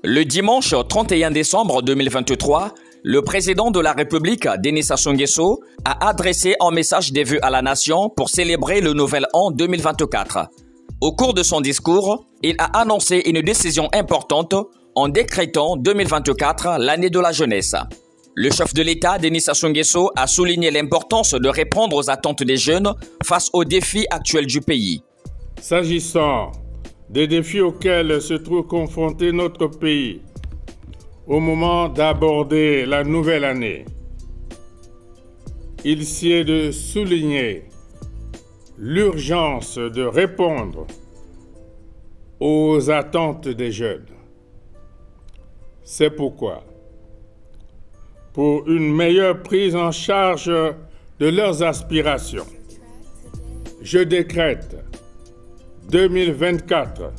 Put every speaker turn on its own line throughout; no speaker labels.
Le dimanche 31 décembre 2023, le président de la République, Denis Sassou Nguesso, a adressé un message des vœux à la nation pour célébrer le nouvel an 2024. Au cours de son discours, il a annoncé une décision importante en décrétant 2024 l'année de la jeunesse. Le chef de l'État, Denis Sassou Nguesso, a souligné l'importance de répondre aux attentes des jeunes face aux défis actuels du pays.
S'agissant des défis auxquels se trouve confronté notre pays au moment d'aborder la nouvelle année, il sied de souligner l'urgence de répondre aux attentes des jeunes. C'est pourquoi, pour une meilleure prise en charge de leurs aspirations, je décrète 2024,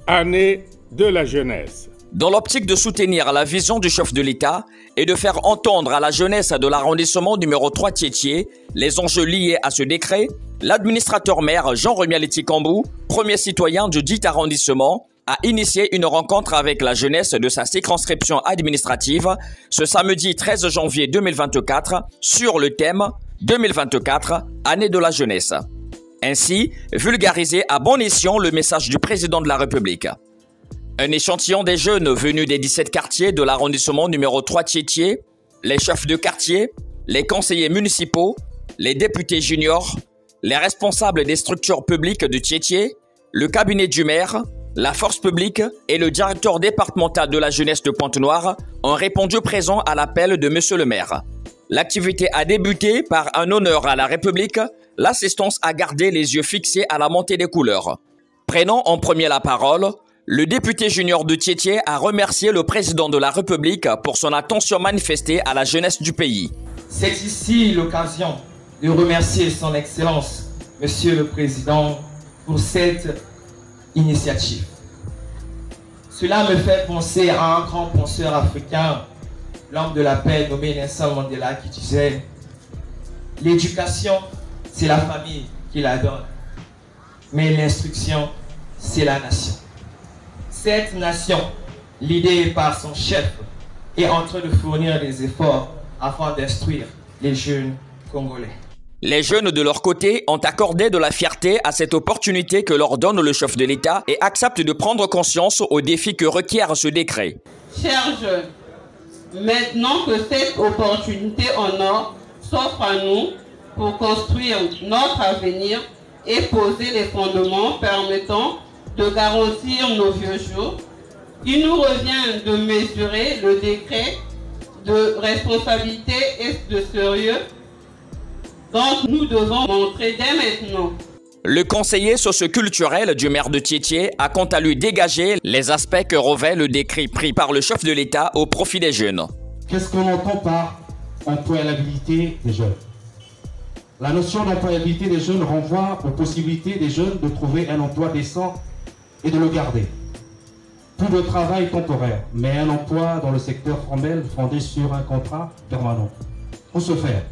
année de la jeunesse.
Dans l'optique de soutenir la vision du chef de l'État et de faire entendre à la jeunesse de l'arrondissement numéro 3 Tiétié les enjeux liés à ce décret, l'administrateur maire Jean-Remy Aletti-Kambou, premier citoyen du dit arrondissement, a initié une rencontre avec la jeunesse de sa circonscription administrative ce samedi 13 janvier 2024 sur le thème 2024, année de la jeunesse. Ainsi, vulgariser à bon escient le message du président de la République. Un échantillon des jeunes venus des 17 quartiers de l'arrondissement numéro 3 Tiétié, les chefs de quartier, les conseillers municipaux, les députés juniors, les responsables des structures publiques de Tiétié, le cabinet du maire, la force publique et le directeur départemental de la jeunesse de Pointe-Noire ont répondu présent à l'appel de monsieur le maire. L'activité a débuté par un honneur à la République. L'assistance a gardé les yeux fixés à la montée des couleurs. Prenant en premier la parole, le député junior de Tiétié a remercié le président de la République pour son attention manifestée à la jeunesse du pays.
C'est ici l'occasion de remercier son Excellence, Monsieur le Président, pour cette initiative. Cela me fait penser à un grand penseur africain, l'homme de la paix nommé Nelson Mandela, qui disait « L'éducation, c'est la famille qui la donne, mais l'instruction, c'est la nation. » Cette nation, l'idée par son chef, est en train de fournir des efforts afin d'instruire les jeunes Congolais.
Les jeunes de leur côté ont accordé de la fierté à cette opportunité que leur donne le chef de l'État et acceptent de prendre conscience aux défis que requiert ce décret.
Chers jeunes, maintenant que cette opportunité en or s'offre à nous pour construire notre avenir et poser les fondements permettant de garantir nos vieux jours, il nous revient de mesurer le décret de responsabilité et de sérieux dont nous devons montrer dès maintenant.
Le conseiller socioculturel du maire de Tiétié a quant à lui dégagé les aspects que revêt le décret pris par le chef de l'État au profit des jeunes.
Qu'est-ce qu'on entend par employabilité des jeunes? La notion d'employabilité des jeunes renvoie aux possibilités des jeunes de trouver un emploi décent et de le garder. Plus de travail temporaire, mais un emploi dans le secteur formel fondé sur un contrat permanent. Pour ce faire,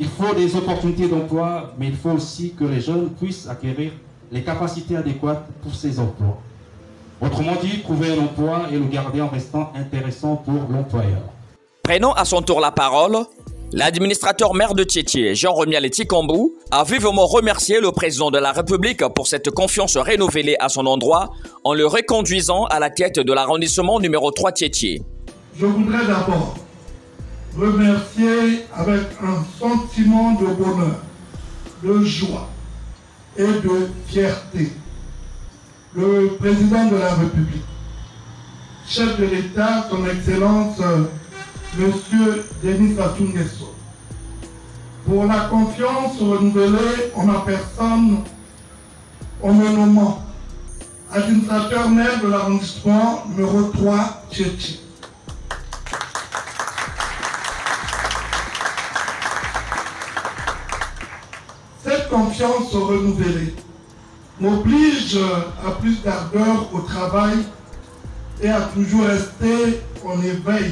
il faut des opportunités d'emploi, mais il faut aussi que les jeunes puissent acquérir les capacités adéquates pour ces emplois. Autrement dit, trouver un emploi et le garder en restant intéressant pour l'employeur.
Prenant à son tour la parole, l'administrateur maire de Tiétié, Jean-Remy Aletti-Kambou, a vivement remercié le président de la République pour cette confiance renouvelée à son endroit en le reconduisant à la tête de l'arrondissement numéro 3 Tiétié.
Je voudrais d'abord remercier avec un sentiment de bonheur, de joie et de fierté le président de la République, chef de l'État, son Excellence, Monsieur Denis Sassou Nguesso, pour la confiance renouvelée en ma personne en me nommant administrateur maire de l'arrondissement numéro 3 Tiétié. Cette confiance renouvelée m'oblige à plus d'ardeur au travail et à toujours rester en éveil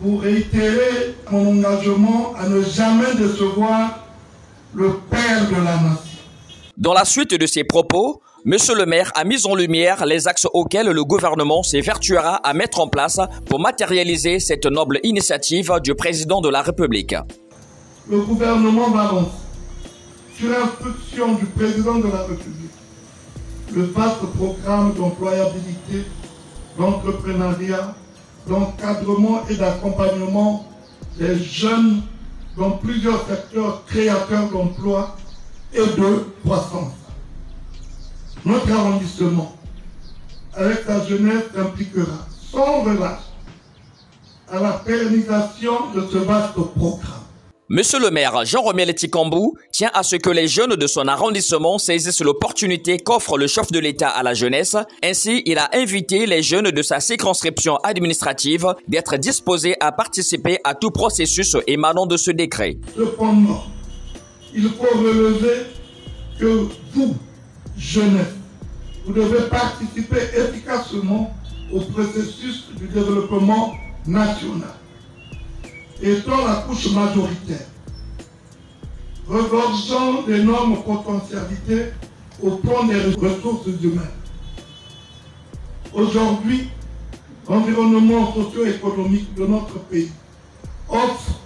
pour réitérer mon engagement à ne jamais décevoir le Père de la Nation.
Dans la suite de ses propos, Monsieur le maire a mis en lumière les axes auxquels le gouvernement s'évertuera à mettre en place pour matérialiser cette noble initiative du président de la République.
Le gouvernement va lancer, sur instruction du président de la République, le vaste programme d'employabilité, d'entrepreneuriat, d'encadrement et d'accompagnement des jeunes dans plusieurs secteurs créateurs d'emplois et de croissance. Notre arrondissement, avec sa jeunesse, impliquera sans relâche à la pérennisation de ce vaste programme.
Monsieur le maire Jean-Romiel Kambou tient à ce que les jeunes de son arrondissement saisissent l'opportunité qu'offre le chef de l'État à la jeunesse. Ainsi, il a invité les jeunes de sa circonscription administrative d'être disposés à participer à tout processus émanant de ce décret.
Cependant, il faut relever que vous, jeunesse, vous devez participer efficacement au processus du développement national. Étant la couche majoritaire, regorgeant d'énormes potentialités au plan des ressources humaines. Aujourd'hui, l'environnement socio-économique de notre pays offre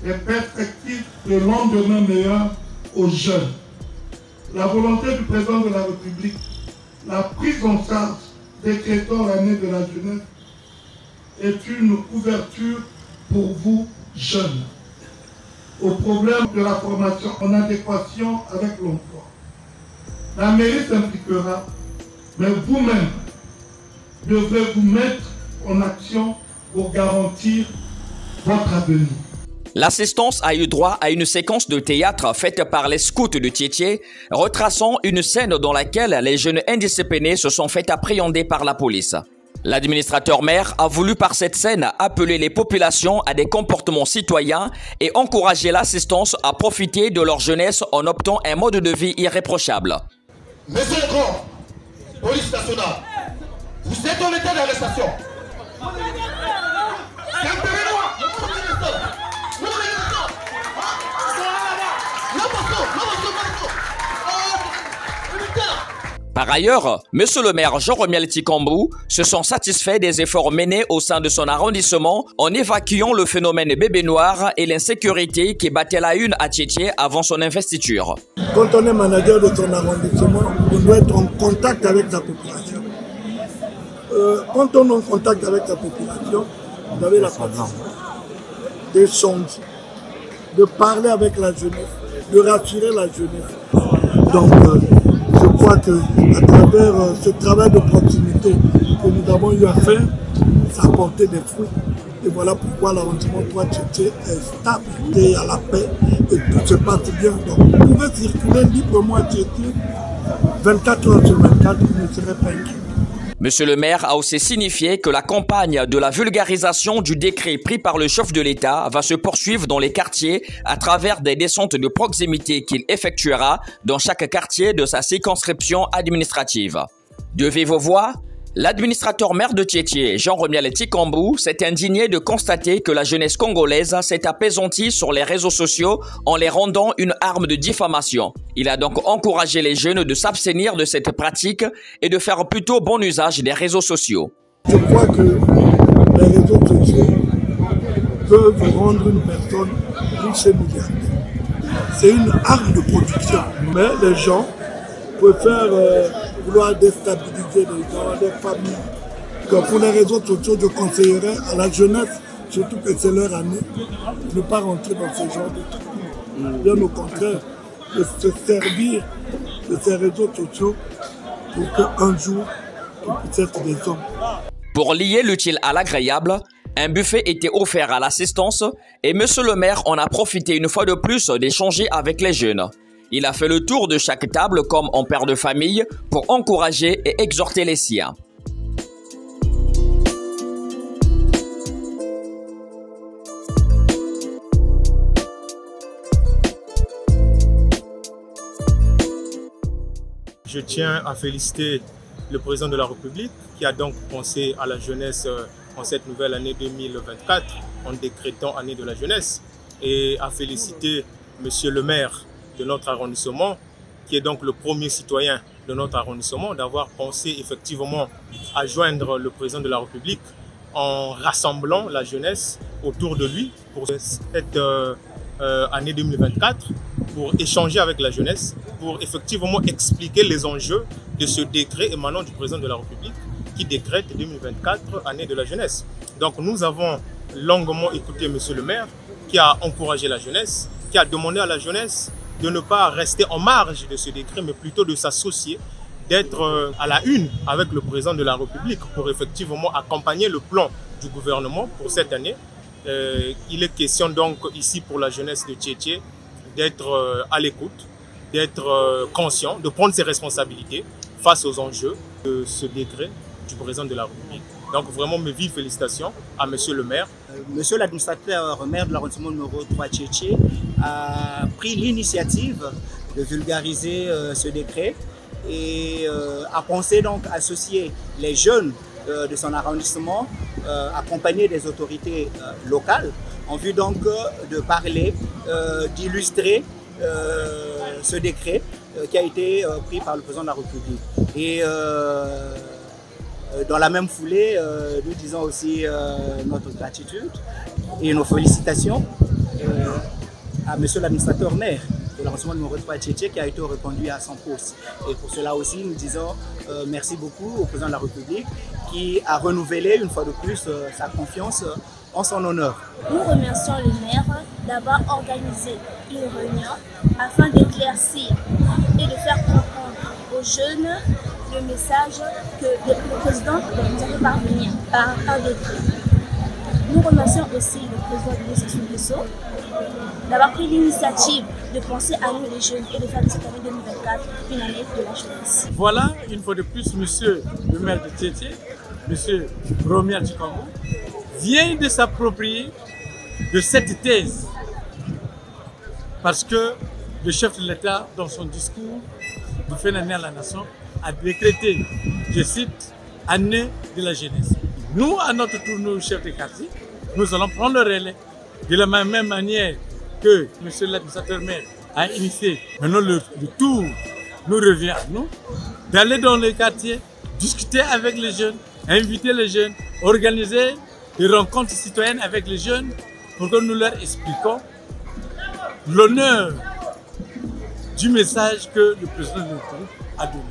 des perspectives de lendemain meilleur aux jeunes. La volonté du président de la République, la prise en charge décrétant l'année de la jeunesse est une couverture pour vous, jeunes, au problème de la formation en adéquation avec l'emploi. La mairie s'impliquera, mais vous-même devrez vous mettre en action pour garantir votre avenir.
L'assistance a eu droit à une séquence de théâtre faite par les scouts de Tietie, retraçant une scène dans laquelle les jeunes indisciplinés se sont fait appréhender par la police. L'administrateur maire a voulu par cette scène appeler les populations à des comportements citoyens et encourager l'assistance à profiter de leur jeunesse en optant un mode de vie irréprochable.
Monsieur le grand, police nationale, vous êtes en état d'arrestation. C'est un peu
Par ailleurs, Monsieur le maire Jean-Romiel Kambou se sent satisfait des efforts menés au sein de son arrondissement en évacuant le phénomène bébé noir et l'insécurité qui battait la une à Tietie avant son investiture.
Quand on est manager de son arrondissement, on doit être en contact avec la population. Quand on est en contact avec la population, vous avez la possibilité d'échanger, de parler avec la jeunesse, de rassurer la jeunesse. Donc, je crois qu'à travers ce travail de proximité que nous avons eu à faire, ça a porté des fruits. Et voilà pourquoi l'arrondissement de Tietie est stable et à la paix et tout se passe bien. Donc, vous pouvez circuler librement à Tietie 24 heures sur 24, vous ne serez pas inquiet.
Monsieur le maire a aussi signifié que la campagne de la vulgarisation du décret pris par le chef de l'État va se poursuivre dans les quartiers à travers des descentes de proximité qu'il effectuera dans chaque quartier de sa circonscription administrative. De vive voix, l'administrateur maire de Tietie, Jean-Romiel Kambou, s'est indigné de constater que la jeunesse congolaise s'est apaisantie sur les réseaux sociaux en les rendant une arme de diffamation. Il a donc encouragé les jeunes de s'abstenir de cette pratique et de faire plutôt bon usage des réseaux sociaux.
Je crois que les réseaux sociaux peuvent rendre une personne riche et milliardaire. C'est une arme de production, mais les gens préfèrent vouloir déstabiliser les gens, les familles. Donc pour les réseaux sociaux, je conseillerais à la jeunesse, surtout que c'est leur année, de ne pas rentrer dans ce genre de trucs. Bien au contraire, de se servir de ces réseaux sociaux pour qu'un jour, ils puissent être des hommes.
Pour lier l'utile à l'agréable, un buffet était offert à l'assistance et Monsieur le maire en a profité une fois de plus d'échanger avec les jeunes. Il a fait le tour de chaque table comme en père de famille pour encourager et exhorter les siens.
Je tiens à féliciter le président de la République qui a donc pensé à la jeunesse en cette nouvelle année 2024 en décrétant année de la jeunesse et à féliciter Monsieur le maire de notre arrondissement, qui est donc le premier citoyen de notre arrondissement, d'avoir pensé effectivement à joindre le président de la République en rassemblant la jeunesse autour de lui pour cette année 2024, pour échanger avec la jeunesse, pour effectivement expliquer les enjeux de ce décret émanant du président de la République qui décrète 2024 année de la jeunesse. Donc nous avons longuement écouté Monsieur le maire qui a encouragé la jeunesse, qui a demandé à la jeunesse de ne pas rester en marge de ce décret, mais plutôt de s'associer, d'être à la une avec le président de la République pour effectivement accompagner le plan du gouvernement pour cette année. Il est question donc ici pour la jeunesse de Tchétché d'être à l'écoute, d'être conscient, de prendre ses responsabilités face aux enjeux de ce décret du président de la République. Donc vraiment mes vives félicitations à Monsieur le maire.
Monsieur l'administrateur maire de l'arrondissement numéro 3 Tchétché a pris l'initiative de vulgariser ce décret et a pensé donc associer les jeunes de son arrondissement, accompagnés des autorités locales, en vue donc de parler, d'illustrer ce décret qui a été pris par le président de la République. Et dans la même foulée, nous disons aussi notre gratitude et nos félicitations à Monsieur l'administrateur maire de l'arrondissement numéro 3 Tchétché qui a été reconduit à son poste. Et pour cela aussi, nous disons merci beaucoup au président de la République qui a renouvelé une fois de plus sa confiance en son honneur.
Nous remercions le maire d'avoir organisé une réunion afin d'éclaircir et de faire comprendre aux jeunes le message que le président nous a fait parvenir par un décret. Nous remercions aussi le président de l'Association Guesso d'avoir pris l'initiative de penser à nous les jeunes et de faire de cette année 2024 une année de la jeunesse.
Voilà, une fois de plus, monsieur le maire de Tchétché, monsieur Romia Tchikambou, vient de s'approprier de cette thèse. Parce que le chef de l'État, dans son discours de fin d'année à la nation, a décrété, je cite, année de la jeunesse. Nous, à notre tour, nous, chefs de quartier, nous allons prendre le relais de la même manière que monsieur l'administrateur maire a initié. Maintenant, le tour nous revient à nous d'aller dans les quartiers, discuter avec les jeunes, inviter les jeunes, organiser des rencontres citoyennes avec les jeunes pour que nous leur expliquions l'honneur du message que le président de la République a donné.